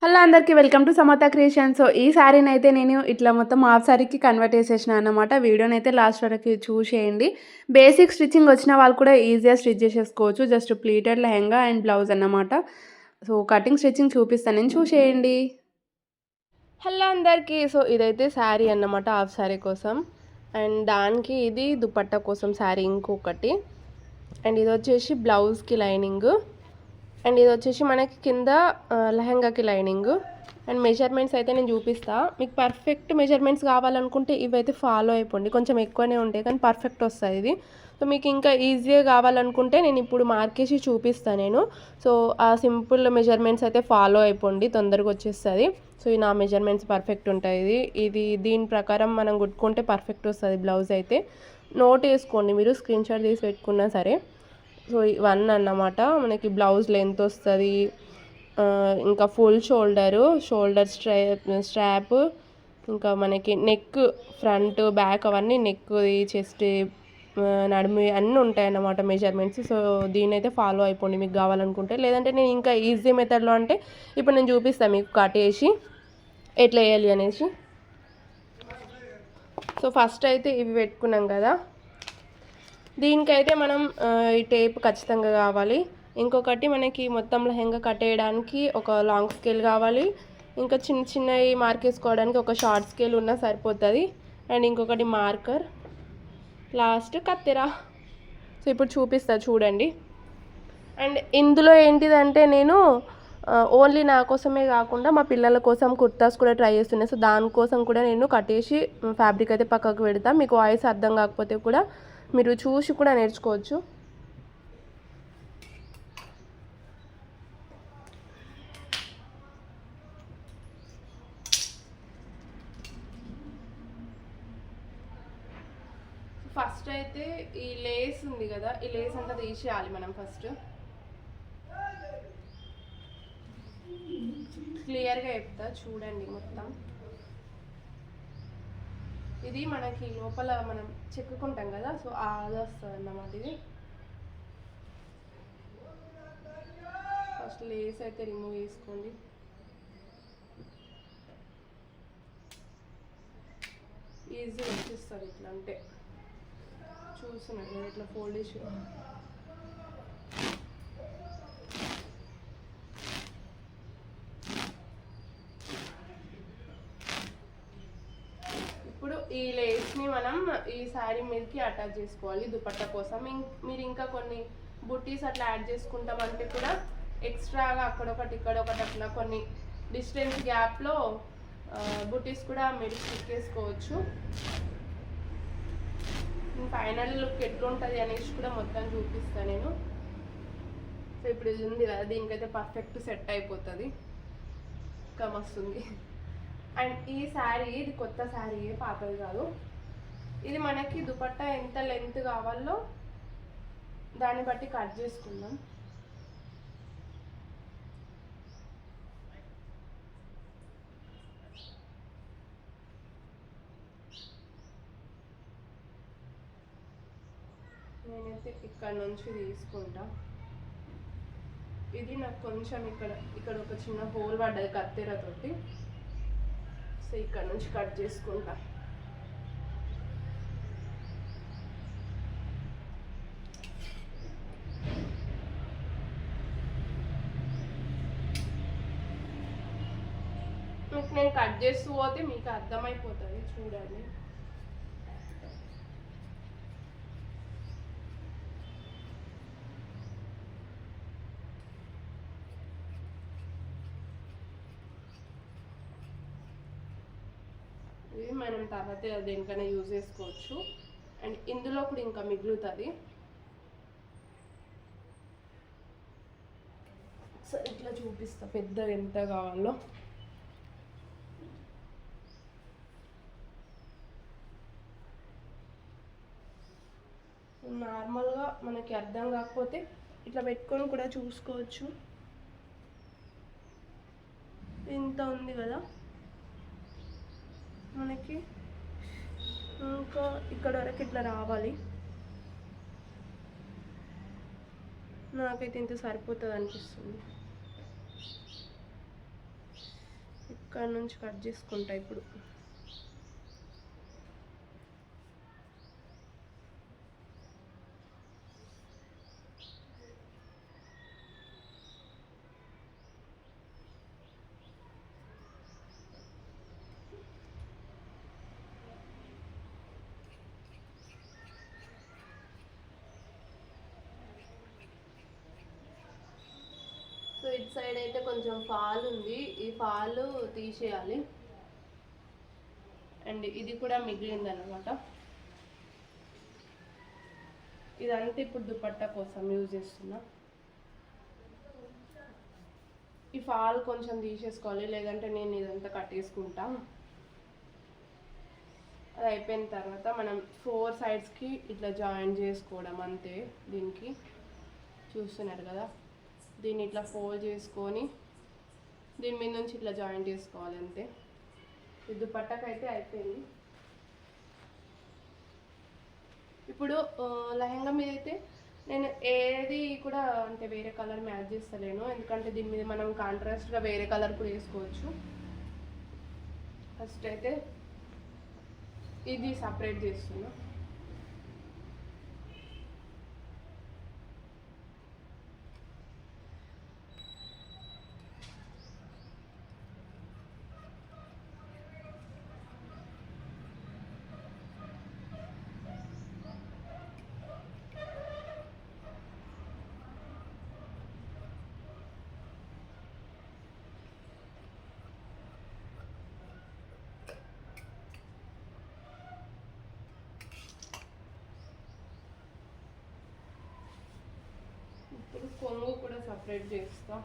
Hello అందరికీ welcome to Samata creation. So ఈ శారీనైతే నేను ఇట్లా మొత్తం హాఫ్ శారీకి కన్వర్ట్ చేసేసిన అన్నమాట. వీడియోనైతే లాస్ట్ వరకు చూసేయండి. బేసిక్ స్టిచ్చింగ్ వచ్చిన వాళ్ళు కూడా ఈజీగా స్టిచ్ చేసేసుకోవచ్చు. Just pleated lehenga and blouse అన్నమాట. సో కటింగ్ స్టిచ్చింగ్ చూపిస్తాను, నేను చూసేయండి. హలో అందరికీ. సో ఇదైతే శారీ అన్నమాట, హాఫ్ శారీ కోసం. అండ్ దానికి ఇది దుపట్టా కోసం శారీ ఇంకొకటి. అండ్ ఇది వచ్చేసి బ్లౌజ్కి లైనింగ్. అండ్ ఇది వచ్చేసి మనకి కింద లెహంగాకి లైనింగ్. అండ్ మెజర్మెంట్స్ అయితే నేను చూపిస్తా. మీకు పర్ఫెక్ట్ మెజర్మెంట్స్ కావాలనుకుంటే ఇవైతే ఫాలో అయిపోండి. కొంచెం ఎక్కువనే ఉంటాయి కానీ పర్ఫెక్ట్ వస్తుంది ఇది. సో మీకు ఇంకా ఈజీగా కావాలనుకుంటే నేను ఇప్పుడు మార్కేసి చూపిస్తాను నేను. సో ఆ సింపుల్ మెజర్మెంట్స్ అయితే ఫాలో అయిపోండి, తొందరగా వచ్చేస్తుంది. సో ఈ నా మెజర్మెంట్స్ పర్ఫెక్ట్ ఉంటాయి. ఇది దీని ప్రకారం మనం కుట్టుకుంటే పర్ఫెక్ట్ వస్తుంది బ్లౌజ్ అయితే. నోట్ వేసుకోండి, మీరు స్క్రీన్ షాట్ తీసి పెట్టుకున్నా సరే. సో ఇవన్నీ అన్నమాట మనకి బ్లౌజ్ లెంత్ వస్తుంది. ఇంకా ఫుల్ షోల్డర్ స్ట్రాప్, ఇంకా మనకి నెక్ ఫ్రంట్ బ్యాక్ అవన్నీ నెక్ చెస్ట్ నడుము అన్నీ ఉంటాయి అన్నమాట మెజర్మెంట్స్. సో దీని అయితే ఫాలో అయిపోండి మీకు కావాలనుకుంటే. లేదంటే నేను ఇంకా ఈజీ మెథడ్లో అంటే ఇప్పుడు నేను చూపిస్తాను మీకు కట్ చేసి ఎట్లా వేయాలి అనేసి. సో ఫస్ట్ అయితే ఇవి పెట్టుకున్నాం కదా, దీనికైతే మనం ఈ టేప్ ఖచ్చితంగా కావాలి. ఇంకొకటి మనకి మొత్తం లెహంగా కట్టేయడానికి ఒక లాంగ్ స్కేల్ కావాలి. ఇంకా చిన్న చిన్నవి మార్కేసుకోవడానికి ఒక షార్ట్ స్కేల్ ఉన్నా సరిపోతుంది. అండ్ ఇంకొకటి మార్కర్, లాస్ట్ కత్తెర. సో ఇప్పుడు చూపిస్తా చూడండి. అండ్ ఇందులో ఏంటిదంటే నేను ఓన్లీ నా కోసమే కాకుండా మా పిల్లల కోసం కుర్తాస్ కూడా ట్రై చేస్తున్నాను. సో దానికోసం కూడా నేను కట్టేసి ఫ్యాబ్రిక్ అయితే పక్కకు పెడతా. మీకు వాయిస్ అర్థం కాకపోతే కూడా మీరు చూసి కూడా నేర్చుకోవచ్చు. ఫస్ట్ అయితే ఈ లేస్ ఉంది కదా, ఈ లేస్ అంతా తీసేయాలి మనం. ఫస్ట్ క్లియర్గా చెప్తా చూడండి మొత్తం. ఇది మనకి లోపల మనం చెక్కుకుంటాం కదా, సో అది వస్తుంది అన్నమాట. ఇది ఫస్ట్ లేస్ అయితే రిమూవ్ చేసుకోండి. ఈజీ వచ్చేస్తుంది ఇట్లా అంటే. చూస్తున్నాను ఇట్లా ఫోల్డ్ చేసి ఇప్పుడు ఈ లేస్ని మనం ఈ శారీ మీదకి అటాచ్ చేసుకోవాలి దుపట్టా కోసం. మీరు ఇంకా కొన్ని బుట్టీస్ అట్లా యాడ్ చేసుకుంటామంటే కూడా ఎక్స్ట్రాగా అక్కడొకటి ఇక్కడొకటి అట్లా కొన్ని డిస్టెన్స్ గ్యాప్లో బుట్టీస్ కూడా మీరు స్టిక్ చేసుకోవచ్చు. ఫైనల్ లుక్ ఎట్లుంటుంది అనేసి కూడా మొత్తం చూపిస్తాను నేను. సో ఇప్పుడు ఇది ఉంది కదా, దీనికైతే పర్ఫెక్ట్ సెట్ అయిపోతుంది, కమస్తుంది. అండ్ ఈ శారీ ఇది కొత్త శారీ, పాతది కాదు. ఇది మనకి దుపట్టా ఎంత లెంత్ కావాలో దాన్ని బట్టి కట్ చేసుకుందాం. నేనైతే ఇక్కడ నుంచి తీసుకుంటా. ఇది నాకు కొంచెం ఇక్కడ ఒక చిన్న హోల్ పడ్డది కత్తెరతోటి. సో ఇక్కడ నుంచి కట్ చేసుకుంటా. మీకు నేను కట్ చేస్తూ పోతే మీకు అర్థమైపోతుంది, చూడండి. ఇది మనం తర్వాత దేనికైనా యూజ్ చేసుకోవచ్చు. అండ్ ఇందులో కూడా ఇంకా మిగులుతుంది. సో ఇట్లా చూపిస్తా పెద్దగా ఎంత కావాలో. నార్మల్గా మనకి అర్థం కాకపోతే ఇట్లా పెట్టుకొని కూడా చూసుకోవచ్చు. ఇంత ఉంది కదా మనకి, ఇంకా ఇక్కడ వరకు ఇట్లా రావాలి. నాకైతే ఇంత సరిపోతుంది అనిపిస్తుంది. ఇక్కడ నుంచి కట్ చేసుకుంటా ఇప్పుడు. సో ఇటు సైడ్ అయితే కొంచెం ఫాల్ ఉంది, ఈ ఫాల్ తీసేయాలి. అండ్ ఇది కూడా మిగిలింది అనమాట. ఇదంతా ఇప్పుడు దుపట్టా కోసం యూజ్ చేస్తున్నా. ఈ ఫాల్ కొంచెం తీసేసుకోవాలి, లేదంటే నేను ఇదంతా కట్టేసుకుంటా. అది అయిపోయిన తర్వాత మనం 4 సైడ్స్కి ఇట్లా జాయిన్ చేసుకోవడం అంతే. దీనికి చూస్తున్నారు కదా, దీన్ని ఇట్లా ఫోల్డ్ చేసుకొని దీని మీద నుంచి ఇట్లా జాయిన్ చేసుకోవాలి అంతే. ఇది దుపట్టాకైతే అయిపోయింది. ఇప్పుడు లెహంగా మీద అయితే నేను ఏది కూడా అంటే వేరే కలర్ మ్యాచ్ చేస్తలేను, ఎందుకంటే దీని మీద మనం కాంట్రాస్ట్గా వేరే కలర్ కూడా వేసుకోవచ్చు. ఫస్ట్ అయితే ఇది సపరేట్ చేస్తున్నా. ఇప్పుడు కొంగు కూడా సపరేట్ చేస్తా.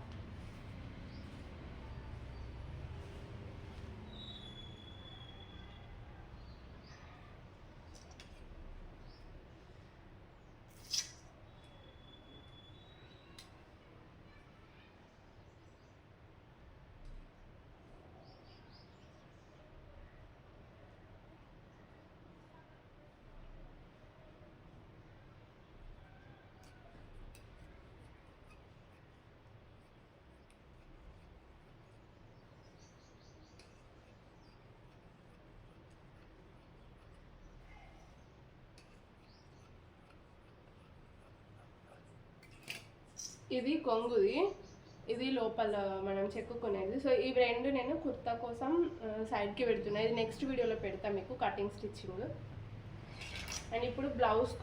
ఇది కొంగుది, ఇది లోపల మనం చెక్కుకునేది. సో ఇవి రెండు నేను కుర్తా కోసం సైడ్కి పెడుతున్నా. ఇది నెక్స్ట్ వీడియోలో పెడతా మీకు కటింగ్ స్టిచ్చింగ్. అండ్ ఇప్పుడు బ్లౌజ్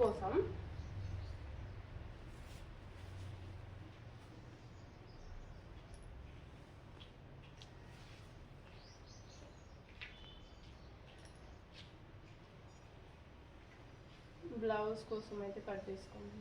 కోసం అయితే కట్ చేసుకోండి.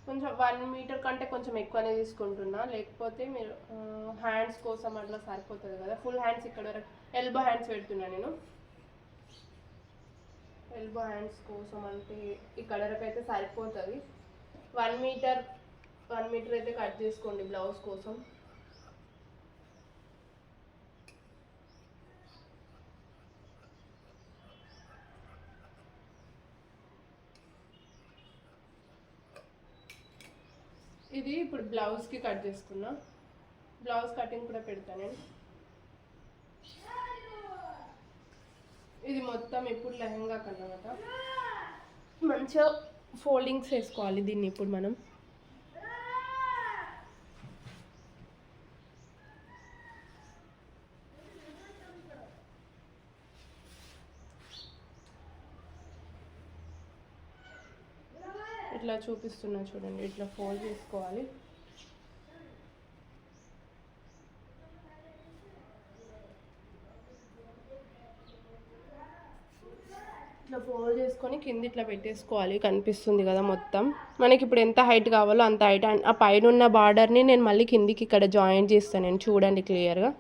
కొంచెం 1 మీటర్ కంటే కొంచెం ఎక్కువనే తీసుకుంటున్నా, లేకపోతే మీరు హ్యాండ్స్ కోసం అట్లా సరిపోతుంది కదా. ఫుల్ హ్యాండ్స్ ఇక్కడ వరకు ఎల్బో హ్యాండ్స్ పెడుతున్నా నేను. ఎల్బో హ్యాండ్స్ కోసం అంటే ఇక్కడ వరకు అయితే సరిపోతుంది. 1 మీటర్ అయితే కట్ చేసుకోండి బ్లౌజ్ కోసం. ఇది ఇప్పుడు బ్లౌజ్కి కట్ చేసుకున్నా. బ్లౌజ్ కటింగ్ కూడా పెడతాను నేను. ఇది మొత్తం ఇప్పుడు లెహంగా కన్నమాట. మంచిగా ఫోల్డింగ్స్ వేసుకోవాలి దీన్ని ఇప్పుడు మనం. ఇట్లా చూపిస్తున్నా చూడండి, ఇట్లా ఫోల్డ్ చేసుకోవాలి. ఇట్లా ఫోల్డ్ చేసుకొని కింద ఇట్లా పెట్టేసుకోవాలి. కనిపిస్తుంది కదా మొత్తం. మనకి ఇప్పుడు ఎంత హైట్ కావాలో అంత హైట్. ఆ పైన ఉన్న బార్డర్ని నేను మళ్ళీ కిందికి ఇక్కడ జాయిన్ చేస్తాను నేను, చూడండి క్లియర్గా.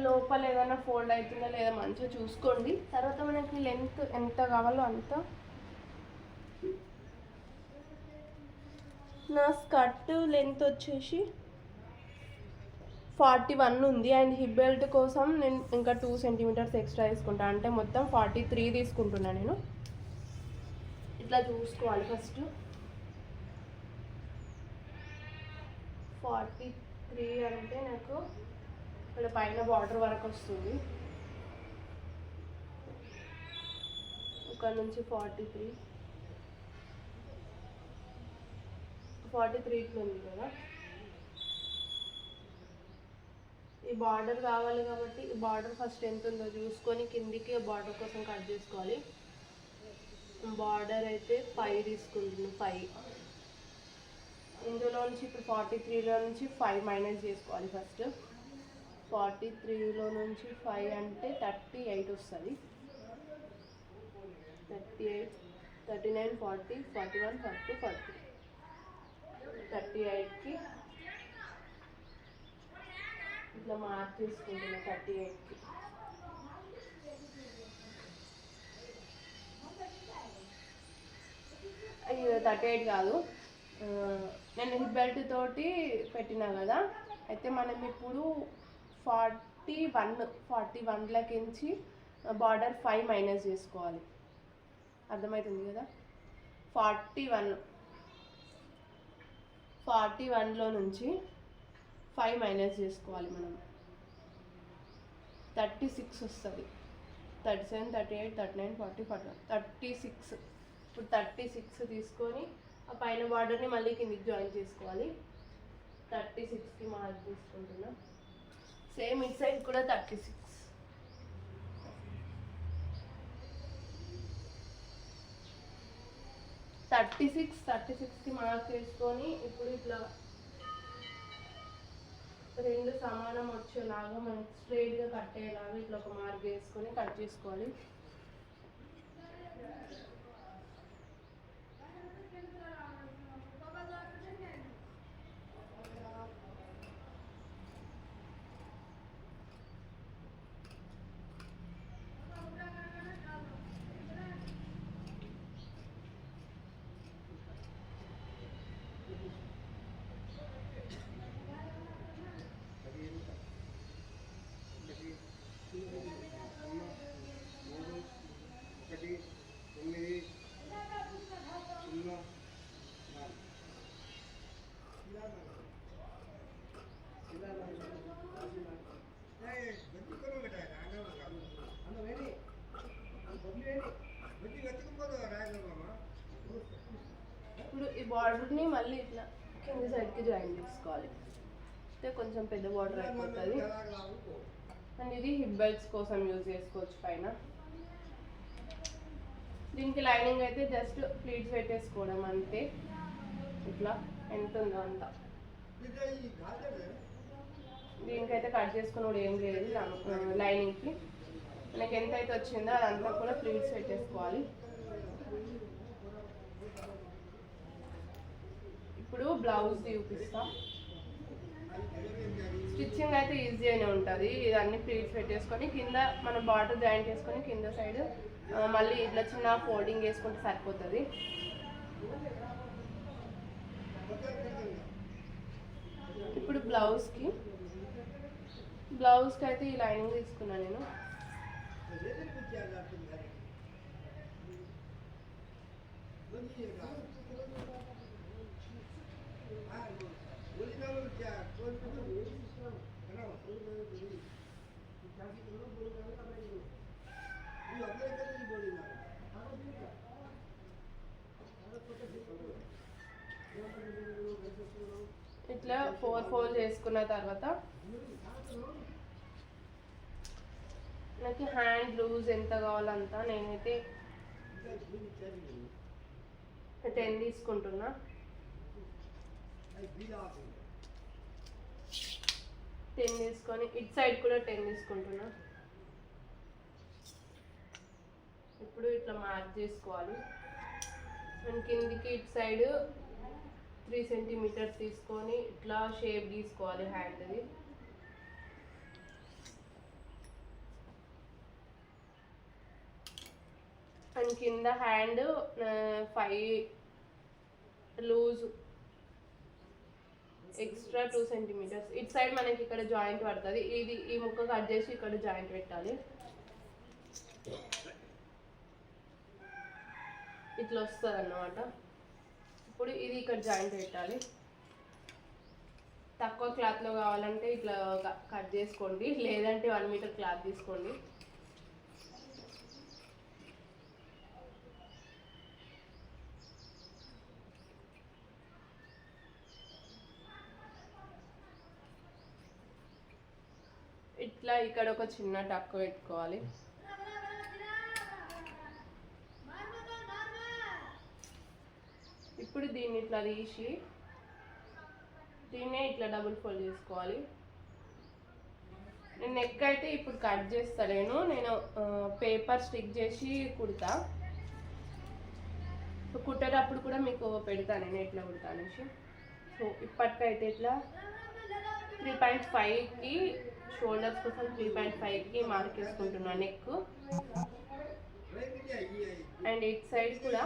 లోపల ఏదైనా ఫోల్డ్ అవుతుందా లేదా మంచిగా చూసుకోండి. తర్వాత మనకి లెంత్ ఎంత కావాలో అంత. నా స్కర్ట్ లెంత్ వచ్చేసి 41 ఉంది. అండ్ హిప్ బెల్ట్ కోసం నేను ఇంకా 2 సెంటీమీటర్స్ ఎక్స్ట్రా తీసుకుంటాను, అంటే మొత్తం 43 తీసుకుంటున్నాను నేను. ఇట్లా చూసుకోవాలి ఫస్ట్. 43 అంటే నాకు ఇక్కడ పైన బార్డర్ వరకు వస్తుంది. ఇక్కడ నుంచి 43 ఇట్లా ఉంది కదా. ఈ బార్డర్ కావాలి కాబట్టి ఈ బార్డర్ ఫస్ట్ ఎంత ఉందో చూసుకొని కిందికి బార్డర్ కోసం కట్ చేసుకోవాలి. బార్డర్ అయితే 5 తీసుకుంటున్నాను. 5 ఇందులో నుంచి ఇప్పుడు 43లో నుంచి 5 మైనస్ చేసుకోవాలి ఫస్ట్. 43లో నుంచి 5 అంటే 38 వస్తుంది. 38, 39, 40, 41, 42, 43. 38కి ఇట్లా మార్క్ చేసుకుంటున్నా. 38కి అయ్యో 38 కాదు, నేను హిప్ బెల్ట్ తోటి పెట్టినా కదా. అయితే మనం ఇప్పుడు 41లకించి బార్డర్ 5 మైనస్ చేసుకోవాలి. అర్థమవుతుంది కదా. 41లో నుంచి 5 మైనస్ చేసుకోవాలి మనం. 36 వస్తుంది. 37, 38, 39, 40, 41, 36. ఇప్పుడు 36 తీసుకొని ఆ పైన బార్డర్ని మళ్ళీ కిందికి జాయిన్ చేసుకోవాలి. 36కి మార్క్ తీసుకుంటున్నా. సేమ్ ఇట్ సైడ్ కూడా 36కి మార్క్ చేసుకొని ఇప్పుడు ఇట్లా రెండు సమానం వచ్చేలాగా మనకి స్ట్రైట్గా కట్ అయ్యేలాగా ఇట్లా ఒక మార్క్ వేసుకొని కట్ చేసుకోవాలి. ఇప్పుడు ఈ బార్డర్ని మళ్ళీ ఇట్లా కింది సైడ్కి జాయిన్ చేసుకోవాలి. అయితే కొంచెం పెద్ద బార్డర్ అయిపోతుంది. అండ్ ఇది హిప్ బెల్ట్స్ కోసం యూజ్ చేసుకోవచ్చు పైన. దీనికి లైనింగ్ అయితే జస్ట్ ప్లీట్స్ పెట్టేసుకోవడం అంతే. ఇట్లా ఎంత ఉందో అంత. దీనికైతే కట్ చేసుకుని కూడా ఏం లేదు. లైనింగ్కి మనకి ఎంత అయితే వచ్చిందో అదంతా కూడా ప్లీట్స్ పెట్టేసుకోవాలి. ఇప్పుడు బ్లౌజ్ చూపిస్తా. స్టిచ్చింగ్ అయితే ఈజీగానే ఉంటుంది. ఇదన్నీ ప్లీట్స్ పెట్టేసుకొని కింద మనం బార్డర్ జాయిన్ చేసుకొని కింద సైడ్ మళ్ళీ ఇట్లా చిన్న ఫోల్డింగ్ వేసుకుంటే సరిపోతుంది. ఇప్పుడు బ్లౌజ్కి అయితే ఈ లైనింగ్ తీసుకున్నాను నేను. ఇట్లా 4 ఫోల్డ్ చేసుకున్న తర్వాత నాకు హ్యాండ్ లూజ్ ఎంత కావాలంతా నేనైతే 10 తీసుకుంటున్నా. 10 తీసుకొని ఇటు సైడ్ కూడా 10 తీసుకుంటున్నా. ఇప్పుడు ఇట్లా మార్క్ చేసుకోవాలి. అండ్ కిందికి ఇటు సైడ్ 3 సెంటీమీటర్స్ తీసుకొని ఇట్లా షేప్ తీసుకోవాలి హ్యాండ్ది. అండ్ కింద హ్యాండ్ 5 లూజ్ ఎక్స్ట్రా 2 సెంటీమీటర్స్. ఇటు సైడ్ మనకి ఇక్కడ జాయింట్ పడుతుంది. ఈ ముక్క కట్ చేసి ఇక్కడ జాయింట్ పెట్టాలి. ఇట్లా వస్తుంది అన్నమాట. ఇప్పుడు ఇది ఇక్కడ జాయింట్ పెట్టాలి. తక్కువ క్లాత్లో కావాలంటే ఇట్లా కట్ చేసుకోండి, లేదంటే 1 మీటర్ క్లాత్ తీసుకోండి. ఇట్లా ఇక్కడ ఒక చిన్న టక్ పెట్టుకోవాలి. ఇప్పుడు దీన్ని ఇట్లా తీసి దీన్నే ఇట్లా డబుల్ ఫోల్డ్ చేసుకోవాలి. నేను నెక్ అయితే ఇప్పుడు కట్ చేస్తలేను, నేను పేపర్ స్టిక్ చేసి కుడతా. సో కుట్టేటప్పుడు కూడా మీకు పెడతాను నేను ఎట్లా కుడతా అనేసి. సో ఇప్పటికైతే ఇట్లా 3.5కి షోల్డర్స్ కోసం 3.5కి మార్క్ వేసుకుంటున్నాను నెక్. అండ్ ఇట్ సైడ్ కూడా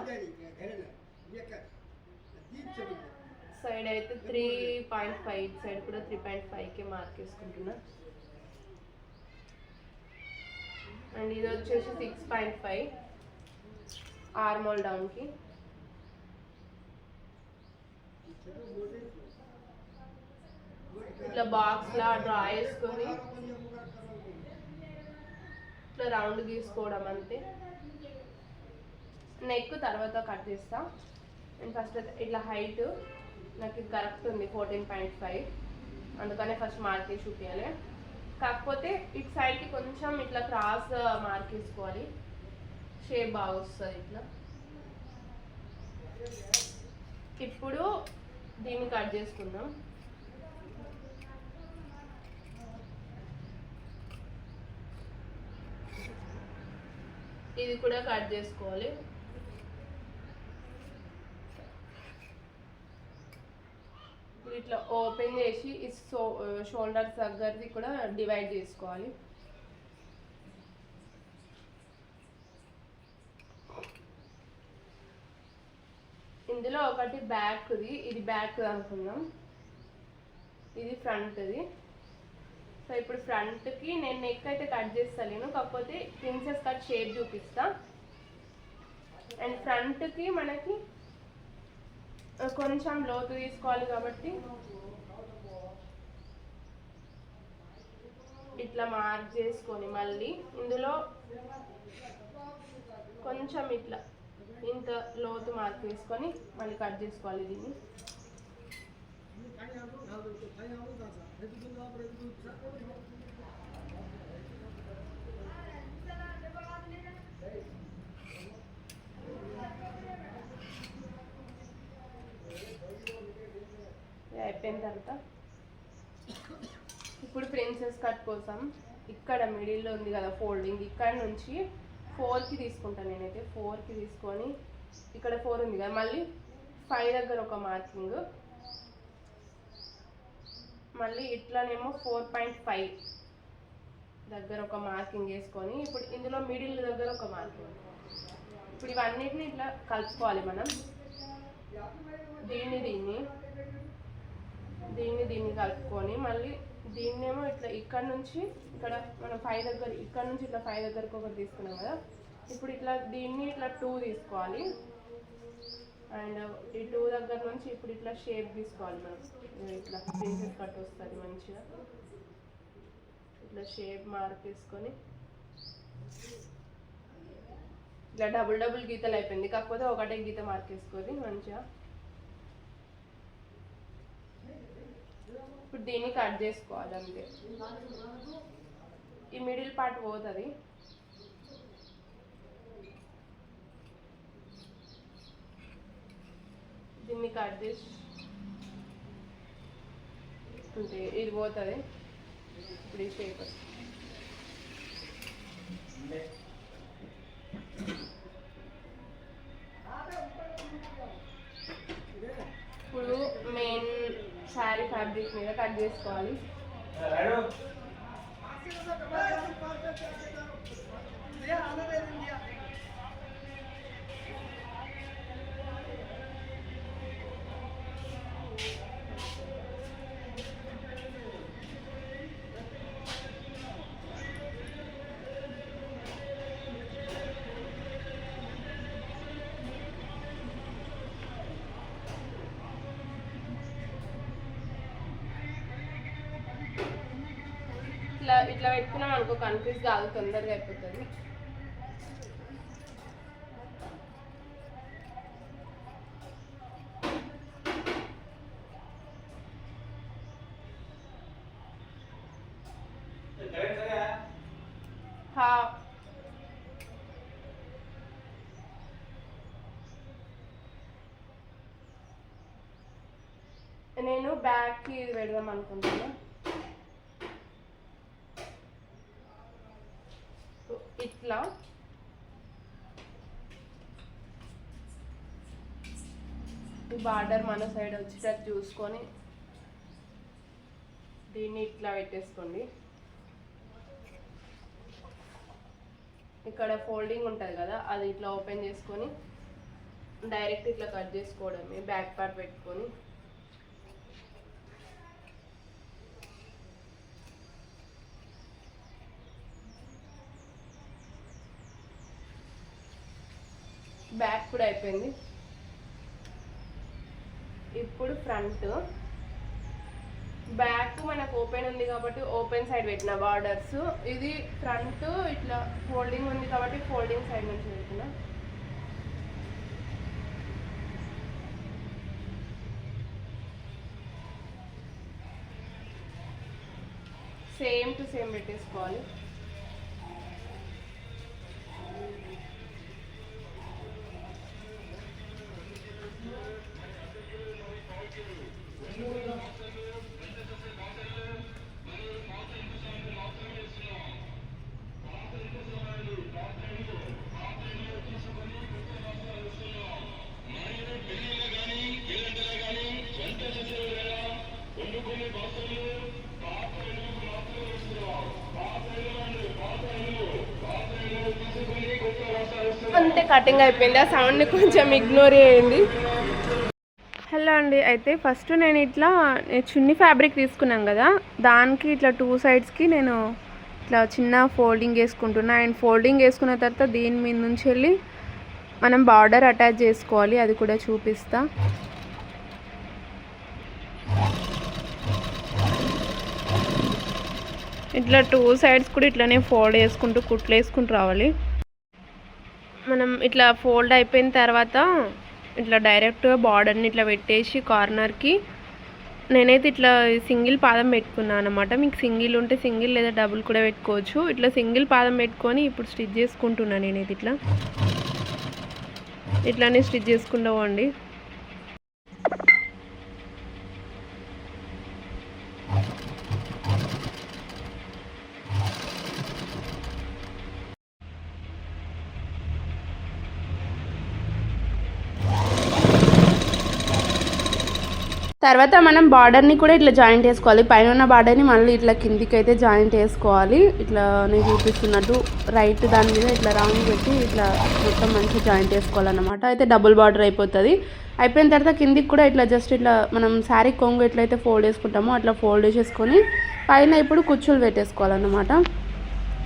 సైడ్ అయితే 3.5, ఇట్ సైడ్ కూడా 3.5కి మార్క్ వేసుకుంటున్నా. అండ్ ఇది వచ్చేసి 6.5 ఆర్మోల్ డౌన్కి. ఇట్లా బాక్స్లా డ్రా చేసుకొని ఇట్లా రౌండ్ గీసుకోవడం అంతే. నెక్ తర్వాత కట్ చేస్తా. అండ్ ఫస్ట్ ఇట్లా హైట్ నాకు ఇది కరెక్ట్ ఉంది 14.5, అందుకనే ఫస్ట్ మార్క్ వేసి చూపించాలి. కాకపోతే ఇటు సైడ్కి కొంచెం ఇట్లా క్రాస్ మార్క్ వేసుకోవాలి, షేప్ బాగా వస్తుంది ఇట్లా. ఇప్పుడు దీన్ని కట్ చేసుకుందాం. ఇది కూడా కట్ చేసుకోవాలి. ఇట్లా ఓపెన్ చేసి షోల్డర్స్ దగ్గరది కూడా డివైడ్ చేసుకోవాలి. ఇందులో ఒకటి బ్యాక్ది, ఇది బ్యాక్ అనుకుందాం, ఇది ఫ్రంట్ది. సో ఇప్పుడు ఫ్రంట్కి నేను నెక్ అయితే కట్ చేస్తాను, కాకపోతే ప్రిన్సెస్ కట్ షేప్ చూపిస్తా. అండ్ ఫ్రంట్కి మనకి కొంచెం లోతు తీసుకోవాలి కాబట్టి ఇట్లా మార్క్ చేసుకొని మళ్ళీ ఇందులో కొంచెం ఇట్లా ఇంత లోతు మార్క్ చేసుకొని మళ్ళీ కట్ చేసుకోవాలి దీన్ని. అయిపోయిన తర్వాత ఇప్పుడు ప్రిన్సెస్ కట్ కోసం ఇక్కడ మిడిల్లో ఉంది కదా ఫోల్డింగ్, ఇక్కడ నుంచి 4కి తీసుకుంటాను నేనైతే. 4కి తీసుకొని ఇక్కడ 4 ఉంది కదా, మళ్ళీ 5 దగ్గర ఒక మార్కింగ్, మళ్ళీ ఇట్లానేమో 4.5 దగ్గర ఒక మార్కింగ్ వేసుకొని ఇప్పుడు ఇందులో మిడిల్ దగ్గర ఒక మార్కింగ్. ఇప్పుడు ఇవన్నిటిని ఇట్లా కలుపుకోవాలి మనం. దీన్ని కలుపుకొని మళ్ళీ దీన్నేమో ఇట్లా ఇక్కడ నుంచి ఇక్కడ మనం 5 దగ్గర, ఇక్కడ నుంచి ఇట్లా 5 దగ్గరకు ఒకటి తీసుకున్నాం కదా. ఇప్పుడు ఇట్లా దీన్ని ఇట్లా 2 తీసుకోవాలి. అండ్ ఈ 2 దగ్గర నుంచి ఇప్పుడు ఇట్లా షేప్ తీసుకోవాలి మనం. ఇట్లా ప్రిన్సెస్ కట్ వస్తుంది మంచిగా. ఇట్లా షేప్ మార్క్ తీసుకొని ఇట్లా డబుల్ గీతలు అయిపోయింది, కాకపోతే ఒకటే గీత మార్క్ వేసుకొని మంచిగా. ఇప్పుడు దీన్ని కట్ చేసుకోవాలి అంతే. ఈ మిడిల్ పార్ట్ పోతుంది. దీన్ని కట్ చేసి అంటే ఇది పోతుంది. ఇప్పుడు ఈ షేప్ ఇప్పుడు మెయిన్ శారీ ఫ్యాబ్రిక్ మీద కట్ చేసుకోవాలి. ఇట్లా పెట్టుకున్నాం అనుకో కన్ఫ్యూజ్ కాదు, తొందరగా అయిపోతుంది. నేను బ్యాగ్కి పెడదాం అనుకుంటున్నా. ఇట్లా ఈ బార్డర్ మన సైడ్ వచ్చేటట్టు చూసుకొని దీన్ని ఇట్లా పెట్టేసుకోండి. ఇక్కడ ఫోల్డింగ్ ఉంటుంది కదా, అది ఇట్లా ఓపెన్ చేసుకొని డైరెక్ట్ ఇట్లా కట్ చేసుకోవడమే, బ్యాక్ పార్ట్ పెట్టుకొని. బ్యాక్ కూడా అయిపోయింది. ఇప్పుడు ఫ్రంట్. బ్యాక్ మనకు ఓపెన్ ఉంది కాబట్టి ఓపెన్ సైడ్ పెట్టిన బార్డర్స్. ఇది ఫ్రంట్ ఇట్లా ఫోల్డింగ్ ఉంది కాబట్టి ఫోల్డింగ్ సైడ్ నుంచి పెట్టిన. సేమ్ టు సేమ్ పెట్టేసుకోవాలి. అంతే, కటింగ్ అయిపోయింది. ఆ సౌండ్ని కొంచెం ఇగ్నోర్ చేయండి. హలో అండి, అయితే ఫస్ట్ నేను ఇట్లా చున్నీ ఫ్యాబ్రిక్ తీసుకున్నాం కదా, దానికి ఇట్లా 2 సైడ్స్కి నేను ఇట్లా చిన్న ఫోల్డింగ్ వేసుకుంటున్నా. అండ్ ఫోల్డింగ్ వేసుకున్న తర్వాత దీని మీద నుంచి వెళ్ళి మనం బార్డర్ అటాచ్ చేసుకోవాలి, అది కూడా చూపిస్తా. ఇట్లా 2 సైడ్స్ కూడా ఇట్లానే ఫోల్డ్ వేసుకుంటూ కుట్లు వేసుకుంటూ రావాలి. మనం ఇట్లా ఫోల్డ్ అయిపోయిన తర్వాత ఇట్లా డైరెక్ట్గా బార్డర్ని ఇట్లా పెట్టేసి కార్నర్కి నేనైతే ఇట్లా సింగిల్ పాదం పెట్టుకున్నాను అనమాట. మీకు సింగిల్ ఉంటే సింగిల్ లేదా డబుల్ కూడా పెట్టుకోవచ్చు. ఇట్లా సింగిల్ పాదం పెట్టుకొని ఇప్పుడు స్టిచ్ చేసుకుంటున్నాను నేనైతే ఇట్లానే స్టిచ్ చేసుకుంటూ పోండి. తర్వాత మనం బార్డర్ని కూడా ఇట్లా జాయింట్ వేసుకోవాలి. పైన ఉన్న బార్డర్ని మళ్ళీ ఇట్లా కిందికి అయితే జాయింట్ వేసుకోవాలి. ఇట్లా నేను చూపిస్తున్నట్టు రైట్ దాని మీద ఇట్లా రౌండ్ పెట్టి ఇట్లా మొత్తం మంచిగా జాయింట్ వేసుకోవాలన్నమాట. అయితే డబుల్ బార్డర్ అయిపోతుంది. అయిపోయిన తర్వాత కిందికి కూడా ఇట్లా జస్ట్ ఇట్లా మనం శారీ కొంగు ఎట్లయితే ఫోల్డ్ వేసుకుంటామో అట్లా ఫోల్డ్ వేసేసుకొని పైన ఇప్పుడు కుచ్చులు పెట్టేసుకోవాలన్నమాట.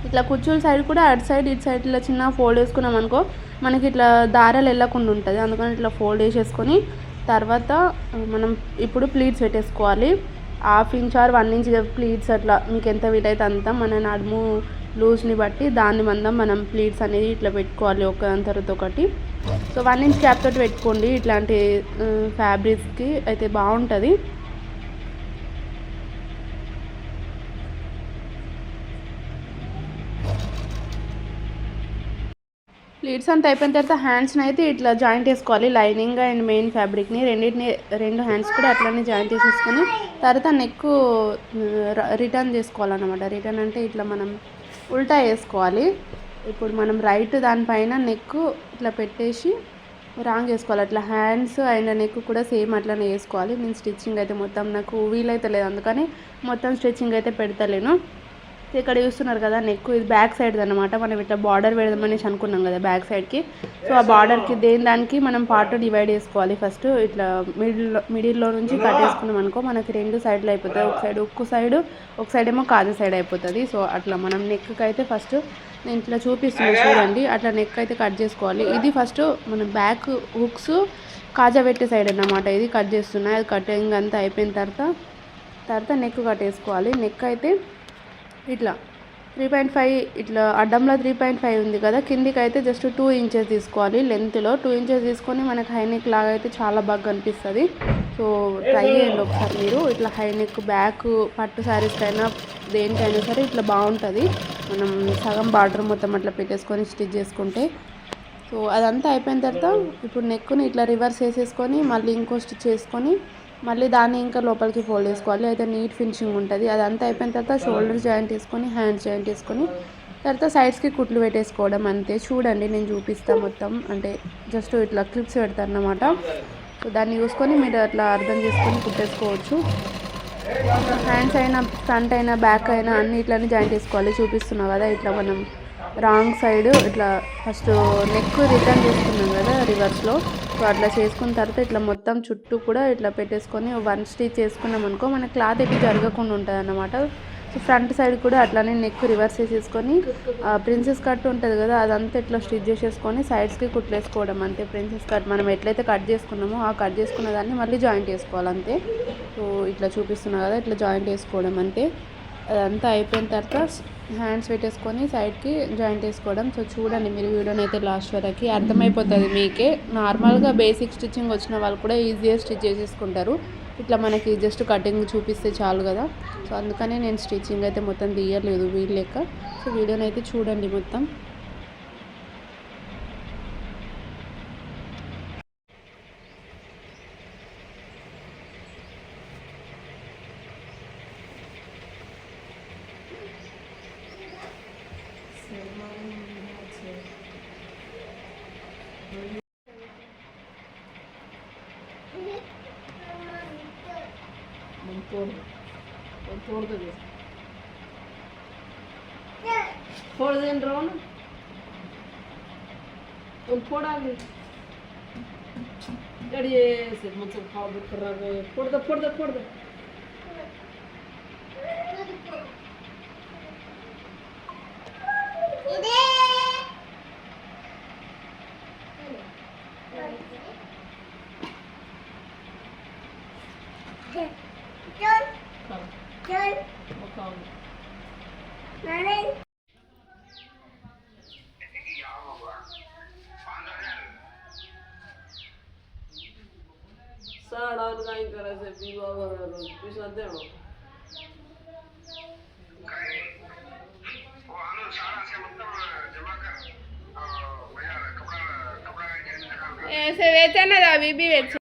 ఇట్లా కుచ్చుల సైడ్ కూడా అటు సైడ్ ఇటు సైడ్ ఇట్లా చిన్న ఫోల్డ్ వేసుకున్నాం అనుకో మనకి ఇట్లా దారాలు వెళ్ళకుండా ఉంటుంది. అందుకని ఇట్లా ఫోల్డ్ వేసేసుకొని తర్వాత మనం ఇప్పుడు ప్లీట్స్ పెట్టేసుకోవాలి. 1/2 ఇంచ్ ఆర్ 1 ఇంచ్ ప్లీట్స్ అట్లా మీకు ఎంత వీలైతే అంత మన నడుము లూజ్ని బట్టి దాని మందం మనం ప్లీట్స్ అనేది ఇట్లా పెట్టుకోవాలి ఒకదాని తర్వాత ఒకటి. సో 1 ఇంచ్ క్యాప్ తోటి పెట్టుకోండి. ఇట్లాంటి ఫ్యాబ్రిక్స్కి అయితే బాగుంటుంది. ప్లీట్స్ అంతా అయిపోయిన తర్వాత హ్యాండ్స్ని అయితే ఇట్లా జాయింట్ వేసుకోవాలి. లైనింగ్ అండ్ మెయిన్ ఫ్యాబ్రిక్ని రెండు హ్యాండ్స్ కూడా అట్లనే జాయింట్ వేసేసుకొని తర్వాత నెక్ రిటర్న్ చేసుకోవాలన్నమాట. రిటర్న్ అంటే ఇట్లా మనం ఉల్టా వేసుకోవాలి. ఇప్పుడు మనం రైట్ దానిపైన నెక్ ఇట్లా పెట్టేసి రాంగ్ వేసుకోవాలి. అట్లా హ్యాండ్స్ అండ్ నెక్ కూడా సేమ్ అట్లనే వేసుకోవాలి. నేను స్టిచ్చింగ్ అయితే మొత్తం నాకు వీలైతే లేదు, అందుకని మొత్తం స్టిచ్చింగ్ అయితే పెడతలేను. ఇక్కడ చూస్తున్నారు కదా నెక్, ఇది బ్యాక్ సైడ్ అనమాట. మనం ఇట్లా బార్డర్ పెడదామనేసి అనుకున్నాం కదా బ్యాక్ సైడ్కి. సో ఆ బార్డర్కి దానికి మనం పార్ట్ డివైడ్ చేసుకోవాలి. ఫస్ట్ ఇట్లా మిడిల్లో నుంచి కట్ చేసుకున్నాం అనుకో మనకి 2 సైడ్లు అయిపోతాయి. ఒక సైడ్ ఉక్కు సైడ్, ఒక సైడ్ ఏమో కాజా సైడ్ అయిపోతుంది. సో అట్లా మనం నెక్కి అయితే ఫస్ట్ నేను ఇట్లా చూపిస్తున్నాను చూడండి, అట్లా నెక్ అయితే కట్ చేసుకోవాలి. ఇది ఫస్ట్ మన బ్యాక్ హుక్స్ కాజా పెట్టే సైడ్ అన్నమాట. ఇది కట్ చేస్తున్నాయి. అది కటింగ్ అంతా అయిపోయిన తర్వాత నెక్ కట్టేసుకోవాలి. నెక్ అయితే ఇట్లా 3.5 ఇట్లా అడ్డంలో 3.5 ఉంది కదా, కిందికి అయితే జస్ట్ 2 ఇంచెస్ తీసుకోవాలి. లెంత్లో 2 ఇంచెస్ తీసుకొని మనకి హై నెక్ లాగా అయితే చాలా బాగా కనిపిస్తుంది. సో ట్రై చేయండి ఒకసారి మీరు. ఇట్లా హై నెక్ బ్యాక్ పట్టు శారీస్కైనా దేనికైనా సరే ఇట్లా బాగుంటుంది. మనం సగం బార్డర్ మొత్తం అట్లా పెట్టేసుకొని స్టిచ్ చేసుకుంటే. సో అదంతా అయిపోయిన తర్వాత ఇప్పుడు నెక్ని ఇట్లా రివర్స్ వేసేసుకొని మళ్ళీ ఇంకో స్టిచ్ చేసుకొని మళ్ళీ దాన్ని ఇంకా లోపలికి ఫోల్డ్ చేసుకోవాలి. అయితే నీట్ ఫినిషింగ్ ఉంటుంది. అదంతా అయిపోయిన తర్వాత షోల్డర్స్ జాయింట్ చేసుకొని, హ్యాండ్స్ జాయింట్ చేసుకొని తర్వాత సైడ్స్కి కుట్లు పెట్టేసుకోవడం అంతే. చూడండి నేను చూపిస్తాను మొత్తం, అంటే జస్ట్ ఇట్లా క్లిప్స్ పెడతాను అన్నమాట. సో దాన్ని చూసుకొని మీరు అట్లా అర్థం చేసుకొని కుట్టేసుకోవచ్చు. హ్యాండ్స్ అయినా ఫ్రంట్ అయినా బ్యాక్ అయినా అన్ని ఇట్లానే జాయింట్ చేసుకోవాలి. చూపిస్తున్నాం కదా ఇట్లా మనం రాంగ్ సైడ్ ఇట్లా ఫస్ట్ నెక్ రిటర్న్ చేసుకున్నాం కదా రివర్స్లో. సో అట్లా చేసుకున్న తర్వాత ఇట్లా మొత్తం చుట్టూ కూడా ఇట్లా పెట్టేసుకొని 1 స్టిచ్ చేసుకున్నాం అనుకో మన క్లాత్ ఎటు జరగకుండా ఉంటుంది అన్నమాట. సో ఫ్రంట్ సైడ్ కూడా అట్లానే నెక్ రివర్స్ చేసేసుకొని ప్రిన్సెస్ కట్ ఉంటుంది కదా అదంతా ఇట్లా స్టిచ్ చేసేసుకొని సైడ్స్కి కుట్లేసుకోవడం అంతే. ప్రిన్సెస్ కట్ మనం ఎట్లయితే కట్ చేసుకున్నామో ఆ కట్ చేసుకున్న దాన్ని మళ్ళీ జాయింట్ చేసుకోవాలి అంతే. సో ఇట్లా చూపిస్తున్నా కదా ఇట్లా జాయింట్ వేసుకోవడం అంతే. అదంతా అయిపోయిన తర్వాత హ్యాండ్స్ పెట్టేసుకొని సైడ్కి జాయింట్ వేసుకోవడం. సో చూడండి మీరు వీడియోని అయితే లాస్ట్ వరకు అర్థమైపోతుంది మీకే. నార్మల్గా బేసిక్ స్టిచ్చింగ్ వచ్చిన వాళ్ళు కూడా ఈజీగా స్టిచ్ చేసేసుకుంటారు. ఇట్లా మనకి జస్ట్ కటింగ్ చూపిస్తే చాలు కదా. సో అందుకనే నేను స్టిచ్చింగ్ అయితే మొత్తం తీయలేదు వీలు లెక్క. సో వీడియోని అయితే చూడండి మొత్తం. फोड़ दे ड्रोन उन फोड़ा ले ये से मतलब खाओ कर रहा है फोड़ दे चल साड़ा काय करायचं पिवा रोज पिसा दे ऐसे बेचा ना अभी भी बेच